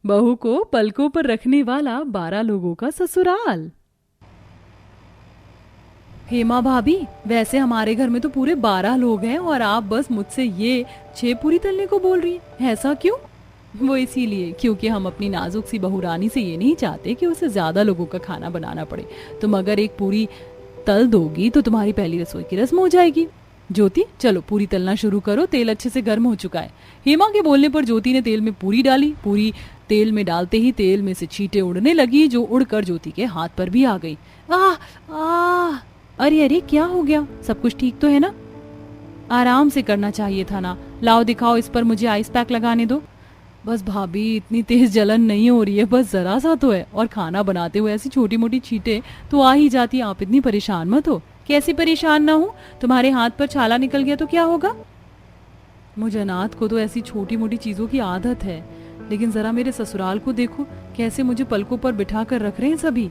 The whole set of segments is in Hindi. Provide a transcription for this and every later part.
बहू को पलकों पर रखने वाला 12 लोगों का ससुराल। हेमा भाभी, वैसे हमारे घर में तो पूरे 12 लोग हैं और आप बस मुझसे ये 6 पूरी तलने को बोल रही हैं, ऐसा क्यों? वो इसीलिए क्योंकि हम अपनी नाजुक सी बहू रानी से ये नहीं चाहते कि उसे ज्यादा लोगों का खाना बनाना पड़े। तुम अगर एक पूरी तल दोगी तो तुम्हारी पहली रसोई की रस्म हो जाएगी। ज्योति, चलो पूरी तलना शुरू करो, तेल अच्छे से गर्म हो चुका है। हेमा के बोलने पर ज्योति ने तेल में पूरी डाली। पूरी तेल में डालते ही तेल में से छींटे उड़ने लगी, जो उड़कर ज्योति के हाथ पर भी आ गई। अरे अरे, क्या हो गया? सब कुछ ठीक तो है ना? आराम से करना चाहिए था ना। लाओ दिखाओ, इस पर मुझे आइस पैक लगाने दो। बस भाभी, इतनी तेज जलन नहीं हो रही है, बस जरा सा तो है। और खाना बनाते हुए ऐसी छोटी मोटी छींटे तो आ ही जाती, आप इतनी परेशान मत हो। कैसी परेशान ना हूं? तुम्हारे हाथ पर छाला निकल गया तो क्या होगा? मुझ अनाथ को तो ऐसी छोटी मोटी चीजों की आदत है, लेकिन जरा मेरे ससुराल को देखो, कैसे मुझे पलकों पर बिठा कर रख रहे हैं सभी।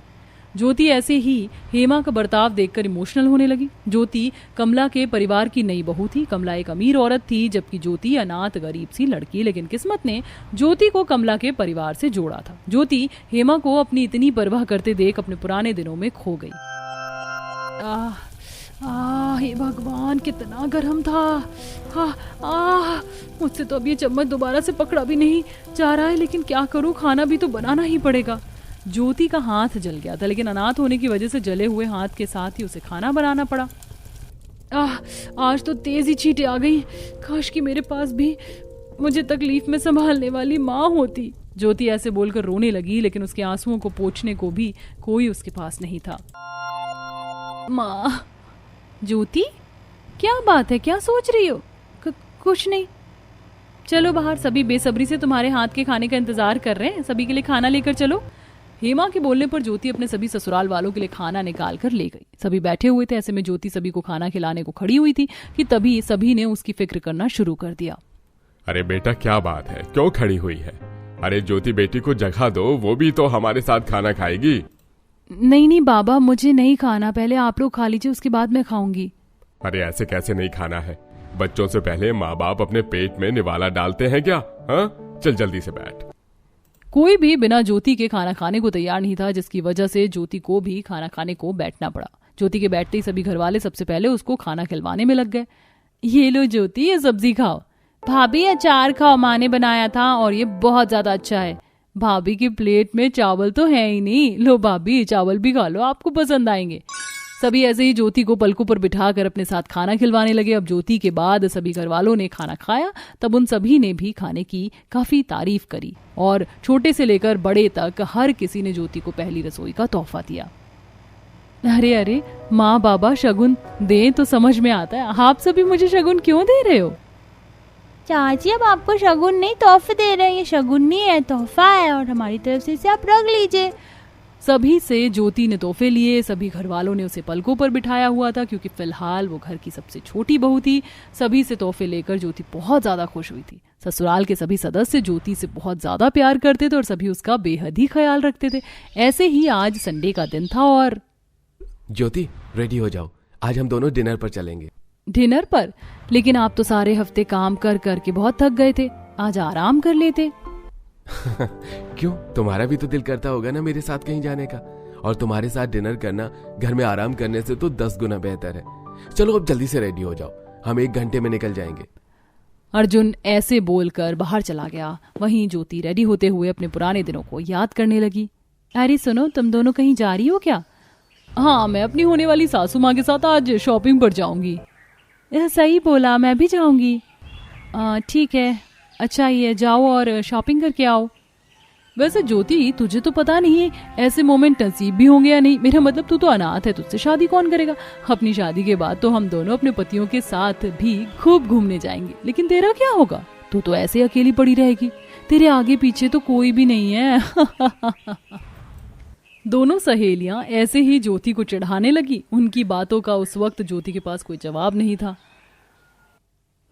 ज्योति ऐसे ही हेमा का बर्ताव देखकर इमोशनल होने लगी। ज्योति कमला के परिवार की नई बहू थी। कमला एक अमीर औरत थी, जबकि ज्योति अनाथ गरीब सी लड़की। लेकिन किस्मत ने ज्योति को कमला के परिवार से जोड़ा था। ज्योति हेमा को अपनी इतनी परवाह करते देख अपने पुराने दिनों में खो गई। हे भगवान, कितना गर्म था। मुझसे तो अब ये चम्मच दोबारा से पकड़ा भी नहीं जा रहा है, लेकिन क्या करूं, खाना भी तो बनाना ही पड़ेगा। ज्योति का हाथ जल गया था, लेकिन अनाथ होने की वजह से जले हुए हाथ के साथ ही उसे खाना बनाना पड़ा। आज तो तेजी छींटे आ गई। काश कि मेरे पास भी मुझे तकलीफ में संभालने वाली माँ होती। ज्योति ऐसे बोलकर रोने लगी, लेकिन उसके आंसुओं को पोंछने को भी कोई उसके पास नहीं था। माँ। ज्योति, क्या बात है, क्या सोच रही हो? कुछ नहीं। चलो बाहर, सभी बेसब्री से तुम्हारे हाथ के खाने का इंतजार कर रहे हैं। सभी के लिए खाना लेकर चलो। हेमा के बोलने पर ज्योति अपने सभी ससुराल वालों के लिए खाना निकाल कर ले गई। सभी बैठे हुए थे, ऐसे में ज्योति सभी को खाना खिलाने को खड़ी हुई थी कि तभी सभी ने उसकी फिक्र करना शुरू कर दिया। अरे बेटा, क्या बात है, क्यों खड़ी हुई है? अरे ज्योति बेटी को जगह दो, वो भी तो हमारे साथ खाना खाएगी। नहीं बाबा, मुझे नहीं खाना, पहले आप लोग खा लीजिए, उसके बाद मैं खाऊंगी। अरे ऐसे कैसे नहीं खाना है? बच्चों से पहले माँ बाप अपने पेट में निवाला डालते हैं क्या? हाँ, चल जल्दी से बैठ। कोई भी बिना ज्योति के खाना खाने को तैयार नहीं था, जिसकी वजह से ज्योति को भी खाना खाने को बैठना पड़ा। ज्योति के बैठते ही सभी घर वाले सबसे पहले उसको खाना खिलवाने में लग गए। ये लो ज्योति, ये सब्जी खाओ। भाभी, अचार खाओ, माँ ने बनाया था और ये बहुत ज्यादा अच्छा है। भाभी की प्लेट में चावल तो है ही नहीं। लो भाभी, चावल भी खा लो, आपको पसंद आएंगे। सभी ऐसे ही ज्योति को पलकों पर बिठाकर अपने साथ खाना खिलवाने लगे। अब ज्योति के बाद सभी घर वालों ने खाना खाया, तब उन सभी ने भी खाने की काफी तारीफ करी और छोटे से लेकर बड़े तक हर किसी ने ज्योति को पहली रसोई का तोहफा दिया। अरे अरे, माँ बाबा शगुन दें तो समझ में आता है, आप सभी मुझे शगुन क्यों दे रहे हो? चाची, अब आपको शगुन नहीं तोहफे दे रहे हैं, ये शगुन नहीं है, तोहफा है और हमारी तरफ से इसे आप रख लीजिए। सभी से ज्योति ने तोहफे लिए। सभी घर वालों ने उसे पलकों पर बिठाया हुआ था, क्योंकि फिलहाल वो घर की सबसे छोटी बहू थी। सभी से तोहफे लेकर ज्योति बहुत ज्यादा खुश हुई थी। ससुराल के सभी सदस्य ज्योति से बहुत ज्यादा प्यार करते थे और सभी उसका बेहद ही ख्याल रखते थे। ऐसे ही आज संडे का दिन था और ज्योति, रेडी हो जाओ, आज हम दोनों डिनर पर चलेंगे। डिनर पर? लेकिन आप तो सारे हफ्ते काम कर कर के बहुत थक गए थे, आज आराम कर लेते। क्यों, तुम्हारा भी तो दिल करता होगा ना मेरे साथ कहीं जाने का, और तुम्हारे साथ डिनर करना घर में आराम करने से तो 10 गुना बेहतर है। चलो अब जल्दी से रेडी हो जाओ, हम 1 घंटे में निकल जाएंगे। अर्जुन ऐसे बोलकर बाहर चला गया। वहीं ज्योति रेडी होते हुए अपने पुराने दिनों को याद करने लगी। अरे सुनो, तुम दोनों कहीं जा रही हो क्या? हाँ, मैं अपनी होने वाली सासू माँ के साथ आज शॉपिंग पर जाऊंगी। सही बोला, मैं भी जाऊंगी। ठीक है, अच्छा ये जाओ और शॉपिंग करके आओ। वैसे ज्योति, तुझे तो पता नहीं ऐसे मोमेंट नसीब भी होंगे या नहीं। मेरा मतलब, तू तो अनाथ है, तुझसे शादी कौन करेगा? अपनी शादी के बाद तो हम दोनों अपने पतियों के साथ भी खूब घूमने जाएंगे, लेकिन तेरा क्या होगा? तू तो ऐसे अकेली पड़ी रहेगी, तेरे आगे पीछे तो कोई भी नहीं है। दोनों सहेलियां ऐसे ही ज्योति को चिढ़ाने लगी। उनकी बातों का उस वक्त ज्योति के पास कोई जवाब नहीं था।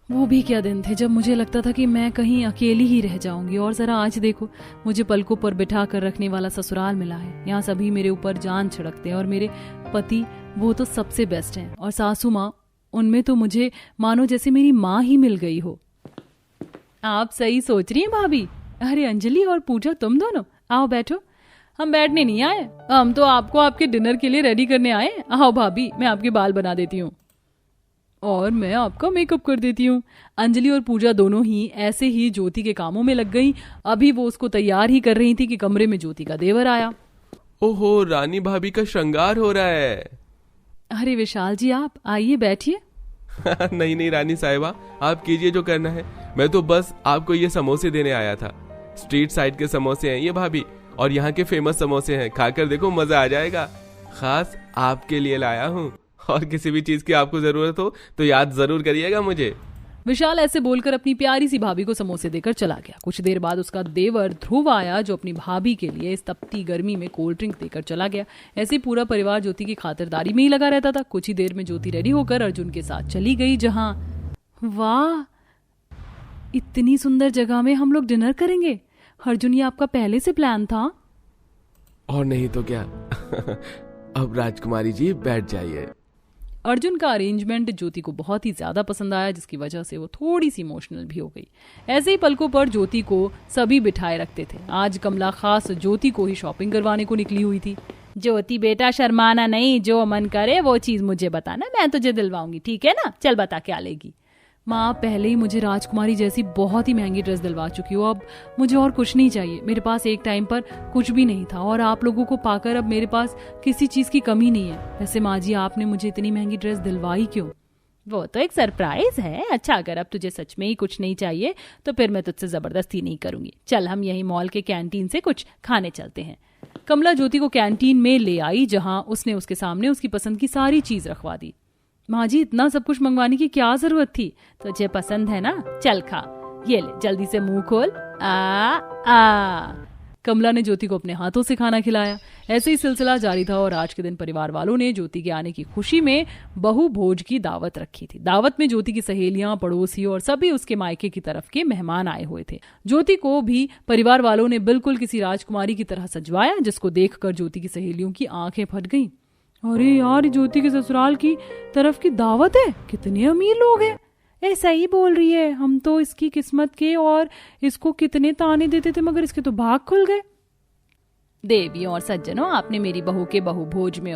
वो भी क्या दिन थे जब मुझे लगता था कि मैं कहीं अकेली ही रह जाऊंगी, और जरा आज देखो, मुझे पलकों पर बिठा कर रखने वाला ससुराल मिला है। यहाँ सभी मेरे ऊपर जान छिड़कते हैं और मेरे पति वो तो सबसे बेस्ट हैं, और सासू माँ, उनमें तो मुझे मानो जैसे मेरी माँ ही मिल गई हो। आप सही सोच रही हैं भाभी, अरे अंजलि और पूजा, तुम दोनों आओ बैठो। हम बैठने नहीं आए, हम तो आपको आपके डिनर के लिए रेडी करने आए। आओ भाभी, मैं आपके बाल बना देती हूँ और मैं आपका मेकअप कर देती हूँ। अंजलि और पूजा दोनों ही ऐसे ही ज्योति के कामों में लग गई। अभी वो उसको तैयार ही कर रही थी कि कमरे में ज्योति का देवर आया। ओहो, रानी भाभी का श्रृंगार हो रहा है। अरे विशाल जी, आप आइए बैठिए। नहीं नहीं रानी साहिबा, आप कीजिए जो करना है। मैं तो बस आपको ये समोसे देने आया था। स्ट्रीट साइड के समोसे हैं ये भाभी, और यहाँ के फेमस समोसे हैं। खाकर देखो, मजा आ जाएगा। खास आपके लिए लाया हूँ, और किसी भी चीज की आपको जरूरत हो तो याद जरूर करिएगा मुझे। विशाल ऐसे बोलकर अपनी प्यारी सी भाभी को समोसे देकर चला गया। कुछ देर बाद उसका देवर ध्रुव आया, जो अपनी भाभी के लिए इस तपती गर्मी में कोल्ड ड्रिंक देकर चला गया। ऐसे ही पूरा परिवार ज्योति की खातिरदारी में ही लगा रहता था। कुछ ही देर में ज्योति रेडी होकर अर्जुन के साथ चली गई, जहां वाह, इतनी सुंदर जगह में हम लोग डिनर करेंगे। अर्जुन, ये आपका पहले से प्लान था? और नहीं तो क्या। अब राजकुमारी जी बैठ जाइए। अर्जुन का अरेंजमेंट ज्योति को बहुत ही ज्यादा पसंद आया, जिसकी वजह से वो थोड़ी सी इमोशनल भी हो गई। ऐसे ही पलकों पर ज्योति को सभी बिठाए रखते थे। आज कमला खास ज्योति को ही शॉपिंग करवाने को निकली हुई थी। ज्योति बेटा, शर्माना नहीं, जो मन करे वो चीज मुझे बताना, मैं तुझे दिलवाऊंगी, ठीक है ना? चल बता क्या लेगी। माँ, पहले ही मुझे राजकुमारी जैसी बहुत ही महंगी ड्रेस दिलवा चुकी हो, अब मुझे और कुछ नहीं चाहिए। मेरे पास एक टाइम पर कुछ भी नहीं था, और आप लोगों को पाकर अब मेरे पास किसी चीज की कमी नहीं है। वैसे माँ जी, आपने मुझे इतनी महंगी ड्रेस दिलवाई क्यों? वो तो एक सरप्राइज है। अच्छा, अगर अब तुझे सच में ही कुछ नहीं चाहिए तो फिर मैं तुझसे जबरदस्ती नहीं करूंगी। चल, हम यही मॉल के कैंटीन से कुछ खाने चलते हैं। कमला ज्योति को कैंटीन में ले आई, जहां उसने उसके सामने उसकी पसंद की सारी चीज रखवा दी। माँ जी, इतना सब कुछ मंगवाने की क्या जरूरत थी? तुझे पसंद है ना, चल खा। ये ले, जल्दी से मुंह खोल। आ कमला ने ज्योति को अपने हाथों से खाना खिलाया। ऐसे ही सिलसिला जारी था, और आज के दिन परिवार वालों ने ज्योति के आने की खुशी में बहु भोज की दावत रखी थी। दावत में ज्योति की सहेलियां, पड़ोसी और सभी उसके मायके की तरफ के मेहमान आए हुए थे। ज्योति को भी परिवार वालों ने बिल्कुल किसी राजकुमारी की तरह सजवाया, जिसको देखकर ज्योति की सहेलियों की आंखें फट गईं। अरे यार, ज्योति के ससुराल की तरफ की दावत है, कितने अमीर लोग हैं। ऐसा ही बोल रही है, हम तो इसकी किस्मत के और इसको कितने ताने देते थे, मगर इसके तो भाग खुल गए। देवियों और सज्जनों, आपने मेरी बहू के बहु भोज में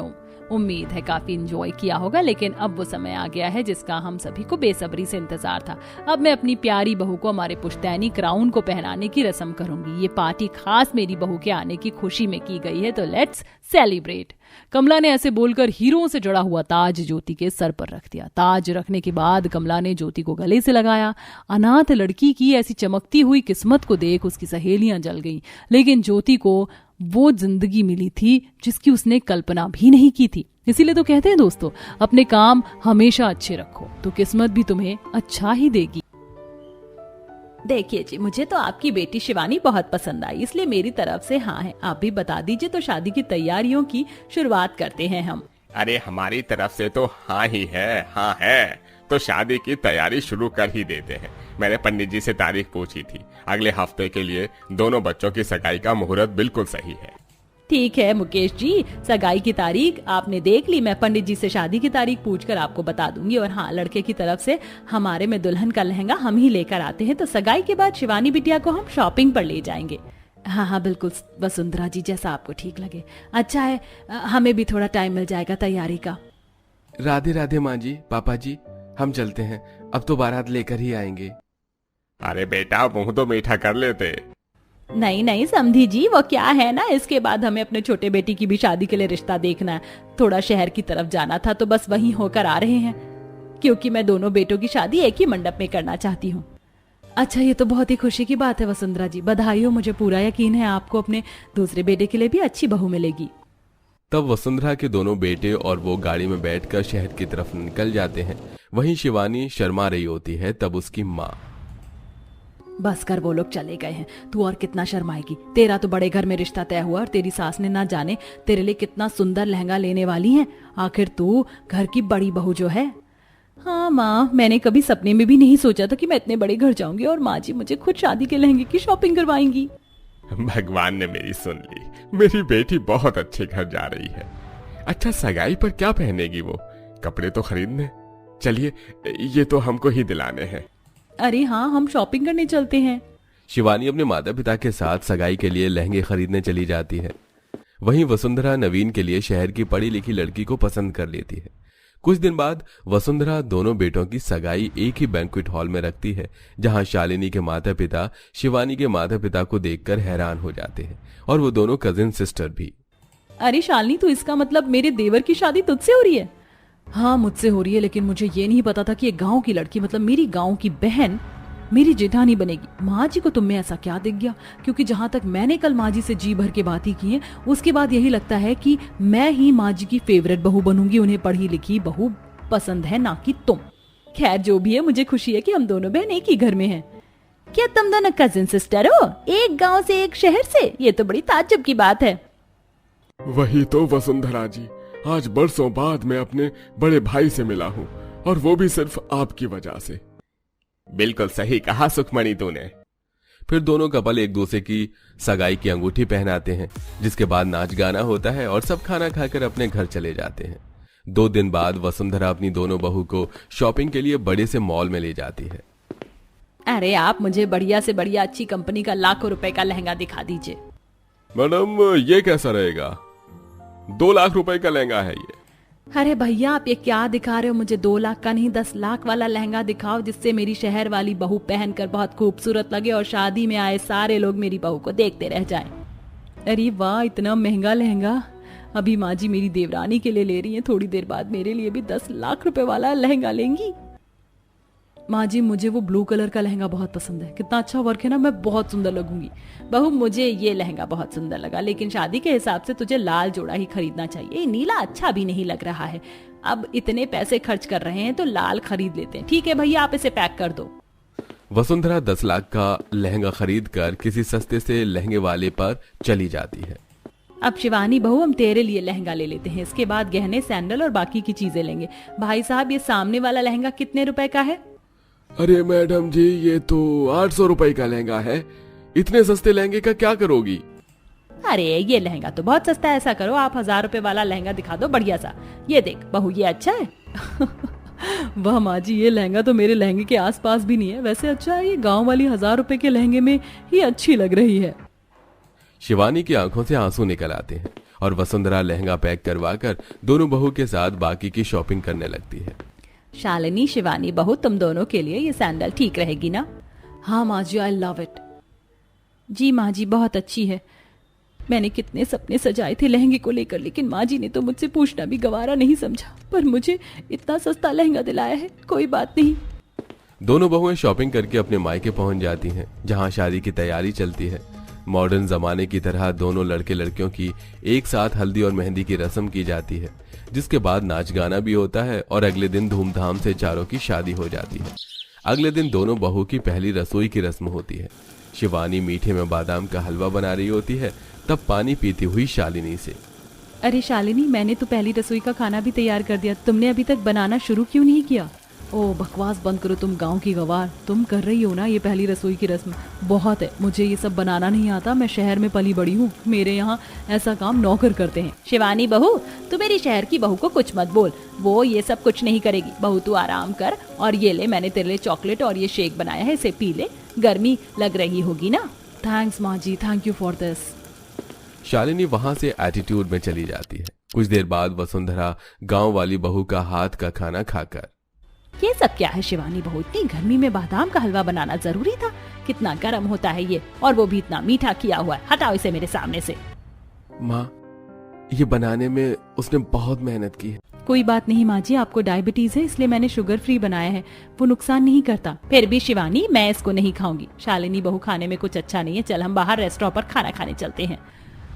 उम्मीद है काफी एंजॉय किया होगा, लेकिन अब वो समय आ गया है जिसका हम सभी को बेसब्री से इंतजार था। अब मैं अपनी प्यारी बहू को हमारे पुश्तैनी क्राउन को पहनाने की रस्म करूंगी। ये पार्टी खास मेरी बहू के आने की खुशी में की गई है, तो लेट्स सेलिब्रेट। कमला ने ऐसे बोलकर हीरों से जड़ा हुआ ताज ज्योति के सर पर रख दिया। ताज रखने के बाद कमला ने ज्योति को गले से लगाया। अनाथ लड़की की ऐसी चमकती हुई किस्मत को देख उसकी सहेलियां जल गईं, लेकिन ज्योति को वो जिंदगी मिली थी जिसकी उसने कल्पना भी नहीं की थी। इसीलिए तो कहते हैं दोस्तों, अपने काम हमेशा अच्छे रखो तो किस्मत भी तुम्हें अच्छा ही देगी। देखिए जी, मुझे तो आपकी बेटी शिवानी बहुत पसंद आई, इसलिए मेरी तरफ से हाँ है। आप भी बता दीजिए तो शादी की तैयारियों की शुरुआत करते हैं हम। अरे हमारी तरफ से तो हाँ ही है, हाँ है, तो शादी की तैयारी शुरू कर ही देते हैं। मैंने पंडित जी से तारीख पूछी थी, अगले हफ्ते के लिए दोनों बच्चों की सगाई का मुहूर्त बिल्कुल सही है। ठीक है मुकेश जी, सगाई की तारीख आपने देख ली, मैं पंडित जी से शादी की तारीख पूछकर आपको बता दूंगी। और हाँ, लड़के की तरफ से हमारे में दुल्हन का लहंगा हम ही लेकर आते हैं, तो सगाई के बाद शिवानी बिटिया को हम शॉपिंग पर ले जाएंगे। हाँ हाँ बिल्कुल वसुंधरा जी, जैसा आपको ठीक लगे। अच्छा है, हमें भी थोड़ा टाइम मिल जाएगा तैयारी का। राधे राधे माँ जी, पापा जी, हम चलते हैं, अब तो बारात लेकर ही आएंगे। अरे बेटा, मुंह तो मीठा कर लेते। नहीं नहीं समधी जी, वो क्या है ना, इसके बाद हमें अपने छोटे बेटी की भी शादी के लिए रिश्ता देखना है। थोड़ा शहर की तरफ जाना था तो बस वहीं होकर आ रहे हैं, क्योंकि मैं दोनों बेटों की शादी एक ही मंडप में करना चाहती हूँ। अच्छा, ये तो बहुत ही खुशी की बात है वसुंधरा जी, बधाई हो। मुझे पूरा यकीन है आपको अपने दूसरे बेटे के लिए भी अच्छी बहू मिलेगी। तब वसुंधरा के दोनों बेटे और वो गाड़ी में बैठकर शहर की तरफ निकल जाते हैं। वहीं शिवानी शर्मा रही होती है। तब उसकी माँ, बस कर, वो लोग चले गए हैं, तू और कितना शर्माएगी। तेरा तो बड़े घर में रिश्ता तय हुआ और तेरी सास ने ना जाने तेरे लिए कितना सुंदर लहंगा लेने वाली है। आखिर तू घर की बड़ी बहू जो है। हाँ माँ, मैंने कभी सपने में भी नहीं सोचा था कि मैं इतने बड़े घर जाऊंगी और माँ जी मुझे खुद शादी के लहंगे की शॉपिंग करवाएंगी। भगवान ने मेरी सुन ली, मेरी बेटी बहुत अच्छे घर जा रही है। अच्छा, सगाई पर क्या पहनेगी वो? कपड़े तो खरीदने, चलिए ये तो हमको ही दिलाने हैं। अरे हाँ, हम शॉपिंग करने चलते हैं। शिवानी अपने माता पिता के साथ सगाई के लिए लहंगे खरीदने चली जाती है। वहीं वसुंधरा नवीन के लिए शहर की पढ़ी लिखी लड़की को पसंद कर लेती है। कुछ दिन बाद वसुंधरा दोनों बेटों की सगाई एक ही बैंक्वेट हॉल में रखती है, जहां शालिनी के माता पिता शिवानी के माता पिता को देखकर हैरान हो जाते हैं, और वो दोनों कजिन सिस्टर भी। अरे शालिनी, तो इसका मतलब मेरे देवर की शादी तुझसे हो रही है? हाँ, मुझसे हो रही है, लेकिन मुझे ये नहीं पता था कि ये गांव की लड़की, मतलब मेरी गांव की बहन, मेरी जेठानी बनेगी। माँ जी को तुम में ऐसा क्या दिख गया? क्योंकि जहां तक मैंने कल माँ जी से जी भर के बातें की हैं, उसके बाद यही लगता है कि मैं ही माँ जी की फेवरेट बहू बनूंगी। उन्हें पढ़ी लिखी बहू पसंद है, ना कि तुम। खैर जो भी है, मुझे खुशी है कि हम दोनों बहन एक ही घर में हैं। क्या तुम दोनों कजिन सिस्टर हो, एक गाँव से एक शहर से? ये तो बड़ी ताज्जुब की बात है। वही तो वसुंधरा जी, आज बरसों बाद मैं अपने बड़े भाई से मिला हूँ, और वो भी सिर्फ आपकी वजह से। बिल्कुल सही कहा सुखमणि तूने। फिर दोनों कपल एक दूसरे की सगाई की अंगूठी पहनाते हैं, जिसके बाद नाच गाना होता है और सब खाना खाकर अपने घर चले जाते हैं। 2 दिन बाद वसुंधरा अपनी दोनों बहू को शॉपिंग के लिए बड़े से मॉल में ले जाती है। अरे आप मुझे बढ़िया से बढ़िया अच्छी कंपनी का लाखों रुपए का लहंगा दिखा दीजिए। मैडम, ये कैसा रहेगा? 2 लाख रुपए का लहंगा है ये। अरे भैया, आप ये क्या दिखा रहे हो? मुझे 2 लाख का नहीं, 10 लाख वाला लहंगा दिखाओ, जिससे मेरी शहर वाली बहू पहनकर बहुत खूबसूरत लगे और शादी में आए सारे लोग मेरी बहू को देखते रह जाएं। अरे वाह, इतना महंगा लहंगा! अभी माँ जी मेरी देवरानी के लिए ले रही हैं, थोड़ी देर बाद मेरे लिए भी 10 लाख रुपए वाला लहंगा लेंगी। माँ जी, मुझे वो ब्लू कलर का लहंगा बहुत पसंद है, कितना अच्छा वर्क है ना, मैं बहुत सुंदर लगूंगी। बहू, मुझे ये लहंगा बहुत सुंदर लगा, लेकिन शादी के हिसाब से तुझे लाल जोड़ा ही खरीदना चाहिए, नीला अच्छा भी नहीं लग रहा है। अब इतने पैसे खर्च कर रहे हैं तो लाल खरीद लेते हैं। ठीक है भैया, आप इसे पैक कर दो। वसुंधरा 10 लाख का लहंगा खरीद कर किसी सस्ते से लहंगे वाले पर चली जाती है। अब शिवानी बहू, हम तेरे लिए लहंगा ले लेते हैं, इसके बाद गहने, सैंडल और बाकी की चीजें लेंगे। भाई साहब, ये सामने वाला लहंगा कितने रुपए का है? अरे मैडम जी, ये तो 800 रुपए का लहंगा है। इतने सस्ते लहंगे का क्या करोगी? अरे ये लहंगा तो बहुत सस्ता है, ऐसा करो आप 1000 रुपए वाला लहंगा दिखा दो, बढ़िया सा। ये देख बहू, ये अच्छा है। वाह माँ जी, ये लहंगा तो मेरे लहंगे के आसपास भी नहीं है, वैसे अच्छा है, ये गांव वाली 1000 रुपए के लहंगे में ही अच्छी लग रही है। शिवानी की आंखों से आंसू निकल आते हैं और वसुंधरा लहंगा पैक करवाकर दोनों बहू के साथ बाकी की शॉपिंग करने लगती है। शालिनी, शिवानी बहू, तुम दोनों के लिए ये सैंडल ठीक रहेगी ना? हाँ माँ जी, आई लव इट। जी माँ जी, बहुत अच्छी है। मैंने कितने सपने सजाए थे लहंगे को लेकर, लेकिन माँ जी ने तो मुझसे पूछना भी गवारा नहीं समझा, पर मुझे इतना सस्ता लहंगा दिलाया है। कोई बात नहीं। दोनों बहुएं शॉपिंग करके अपने मायके पहुंच जाती हैं, जहां शादी की तैयारी चलती है। मॉडर्न जमाने की तरह दोनों लड़के लड़कियों की एक साथ हल्दी और मेहंदी की रस्म की जाती है, जिसके बाद नाच गाना भी होता है और अगले दिन धूमधाम से चारों की शादी हो जाती है। अगले दिन दोनों बहू की पहली रसोई की रस्म होती है। शिवानी मीठे में बादाम का हलवा बना रही होती है, तब पानी पीती हुई शालिनी से, अरे शालिनी, मैंने तो पहली रसोई का खाना भी तैयार कर दिया, तुमने अभी तक बनाना शुरू क्यों नहीं किया? ओ बकवास बंद करो, तुम गांव की गवार, तुम कर रही हो ना ये पहली रसोई की रस्म? बहुत है, मुझे ये सब बनाना नहीं आता, मैं शहर में पली बड़ी हूँ, मेरे यहाँ ऐसा काम नौकर करते हैं। शिवानी बहू, तू मेरी शहर की बहू को कुछ मत बोल, वो ये सब कुछ नहीं करेगी। बहू तू आराम कर, और ये ले, मैंने तेरे लिए चॉकलेट और ये शेक बनाया है, इसे पी ले, गर्मी लग रही होगी ना। थैंक्स माँ जी, thank you for this. Shalini वहां से एटीट्यूड में चली जाती है। कुछ देर बाद वसुंधरा गांव वाली बहू का हाथ का खाना खाकर, ये सब क्या है शिवानी बहू, इतनी गर्मी में बादाम का हलवा बनाना जरूरी था? कितना गर्म होता है ये, और वो भी इतना मीठा किया हुआ है, हटाओ इसे मेरे सामने से। माँ, ये बनाने में उसने बहुत मेहनत की है। कोई बात नहीं माँ जी, आपको डायबिटीज है इसलिए मैंने शुगर फ्री बनाया है, वो नुकसान नहीं करता। फिर भी शिवानी, मैं इसको नहीं खाऊंगी। शालिनी बहू, खाने में कुछ अच्छा नहीं है, चल हम बाहर रेस्टोरेंट पर खाना खाने चलते हैं।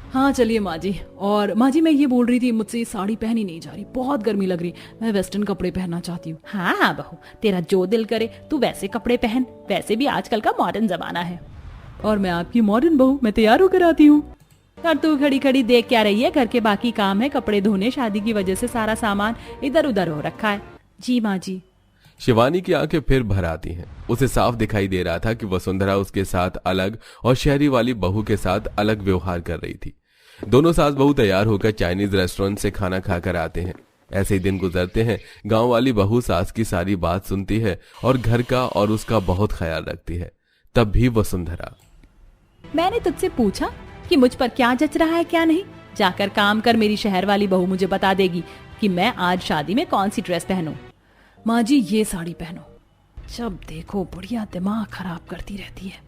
हाँ चलिए माँ जी। और माँ जी, मैं ये बोल रही थी, मुझसे ये साड़ी पहनी नहीं जा रही, बहुत गर्मी लग रही, मैं वेस्टर्न कपड़े पहनना चाहती हूँ। हाँ बहू, तेरा जो दिल करे तू वैसे कपड़े पहन, वैसे भी आजकल का मॉडर्न जमाना है। और मैं आपकी मॉडर्न बहू, मैं तैयार होकर आती हूँ। और तू खड़ी खड़ी देख क्या रही है? घर के बाकी काम है, कपड़े धोने, शादी की वजह से सारा सामान इधर उधर हो रखा है। जी माँ जी। शिवानी की आंखें फिर भर आती हैं। उसे साफ दिखाई दे रहा था कि वसुंधरा उसके साथ अलग और शहरी वाली बहू के साथ अलग व्यवहार कर रही थी। दोनों सास बहू तैयार होकर चाइनीज रेस्टोरेंट से खाना खाकर आते हैं। ऐसे ही दिन गुजरते हैं। गांव वाली बहू सास की सारी बात सुनती है और घर का और उसका बहुत ख्याल रखती है। तब भी वसुंधरा, मैंने तुझसे पूछा कि मुझ पर क्या जच रहा है क्या नहीं। जाकर काम कर, मेरी शहर वाली बहू मुझे बता देगी कि मैं आज शादी में कौन सी ड्रेस पहनूं। माँ जी ये साड़ी पहनो, जब देखो बढ़िया दिमाग खराब करती रहती है।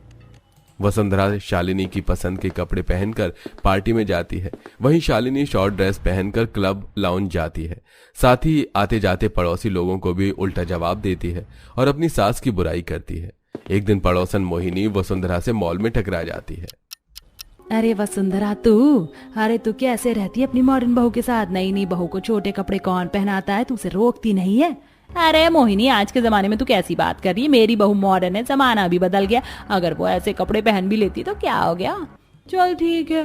वसुंधरा शालिनी की पसंद के कपड़े पहनकर पार्टी में जाती है। वहीं शालिनी शॉर्ट ड्रेस पहनकर क्लब लाउंज जाती है। साथ ही आते जाते पड़ोसी लोगों को भी उल्टा जवाब देती है और अपनी सास की बुराई करती है। एक दिन पड़ोसन मोहिनी वसुंधरा से मॉल में टकरा जाती है। अरे वसुंधरा तू कैसे रहती है अपनी मॉडर्न बहू के साथ? नई नई बहू को छोटे कपड़े कौन पहनाता है? तू उसे रोकती नहीं है? अरे मोहिनी, आज के जमाने में तू कैसी बात कर रही है? मेरी बहू मॉडर्न है, जमाना भी बदल गया। अगर वो ऐसे कपड़े पहन भी लेती तो क्या हो गया? चल ठीक है,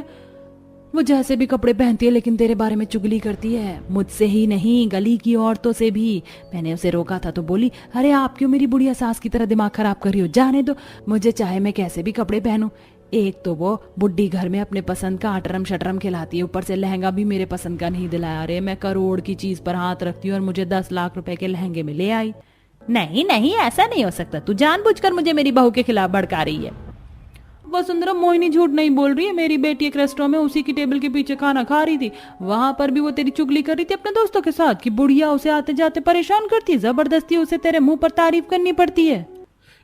वो जैसे भी कपड़े पहनती है लेकिन तेरे बारे में चुगली करती है। मुझसे ही नहीं, गली की औरतों से भी। मैंने उसे रोका था तो बोली, अरे आप क्यों मेरी बुढ़िया सास की तरह दिमाग खराब कर रही हो? जाने दो, मुझे चाहे मैं कैसे भी कपड़े पहनूं। एक तो वो बुड्ढी घर में अपने पसंद का अटरम शटरम खिलाती है, ऊपर से लहंगा भी मेरे पसंद का नहीं दिलाया। अरे मैं करोड़ की चीज पर हाथ रखती हूँ और मुझे 10 लाख रुपए के लहंगे में ले आई। नहीं नहीं, ऐसा नहीं हो सकता। तू जानबूझकर मुझे मेरी बहू के खिलाफ भड़का रही है। वसुंधरा, मोहिनी झूठ नहीं बोल रही है। मेरी बेटी एक रेस्टोरेंट में उसी की टेबल के पीछे खाना खा रही थी, वहां पर भी वो तेरी चुगली कर रही थी अपने दोस्तों के साथ कि बुढ़िया उसे आते जाते परेशान करती है, जबरदस्ती उसे तेरे मुंह पर तारीफ करनी पड़ती है।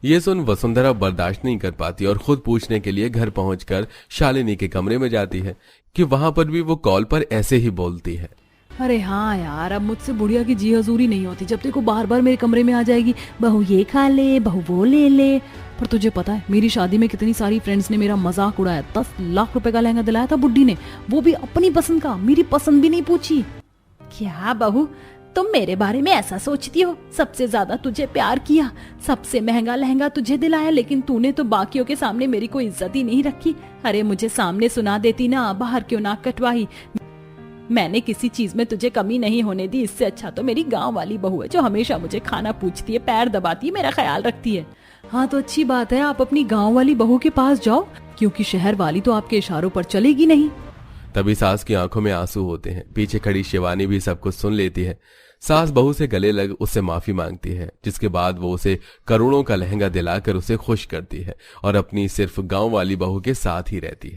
ये सुन वसुंधरा बर्दाश्त नहीं कर पाती और खुद पूछने के लिए घर पहुंचकर शालिनी के कमरे में जाती है कि वहां पर भी वो कॉल पर ऐसे ही बोलती है। अरे हाँ यार, अब मुझसे बुढ़िया की जी हजूरी नहीं होती। जब देखो बार बार मेरे कमरे में आ जाएगी, बहू ये खा ले, बहू वो ले ले। पर तुझे पता है मेरी शादी में कितनी सारी फ्रेंड्स ने मेरा मजाक उड़ाया। 10 लाख रुपए का लहंगा दिलाया था बुड्ढी ने, वो भी अपनी पसंद का, मेरी पसंद भी नहीं पूछी। क्या बहू, तुम मेरे बारे में ऐसा सोचती हो? सबसे ज्यादा तुझे प्यार किया, सबसे महंगा लहंगा तुझे दिलाया, लेकिन तूने तो बाकियों के सामने मेरी कोई इज्जत ही नहीं रखी। अरे मुझे सामने सुना देती ना, बाहर क्यों नाक कटवाई? मैंने किसी चीज में तुझे कमी नहीं होने दी। इससे अच्छा तो मेरी गांव वाली बहू है जो हमेशा मुझे खाना पूछती है, पैर दबाती है, मेरा ख्याल रखती है। हाँ तो अच्छी बात है, आप अपनी गांव वाली बहू के पास जाओ, क्योंकि शहर वाली तो आपके इशारों पर चलेगी नहीं। तभी सास की आंखों में आंसू होते हैं। पीछे खड़ी शिवानी भी सब कुछ सुन लेती है। सास बहू से गले लग उससे माफी मांगती है, जिसके बाद वो उसे करोड़ों का लहंगा दिलाकर उसे खुश करती है और अपनी सिर्फ गांव वाली बहू के साथ ही रहती है।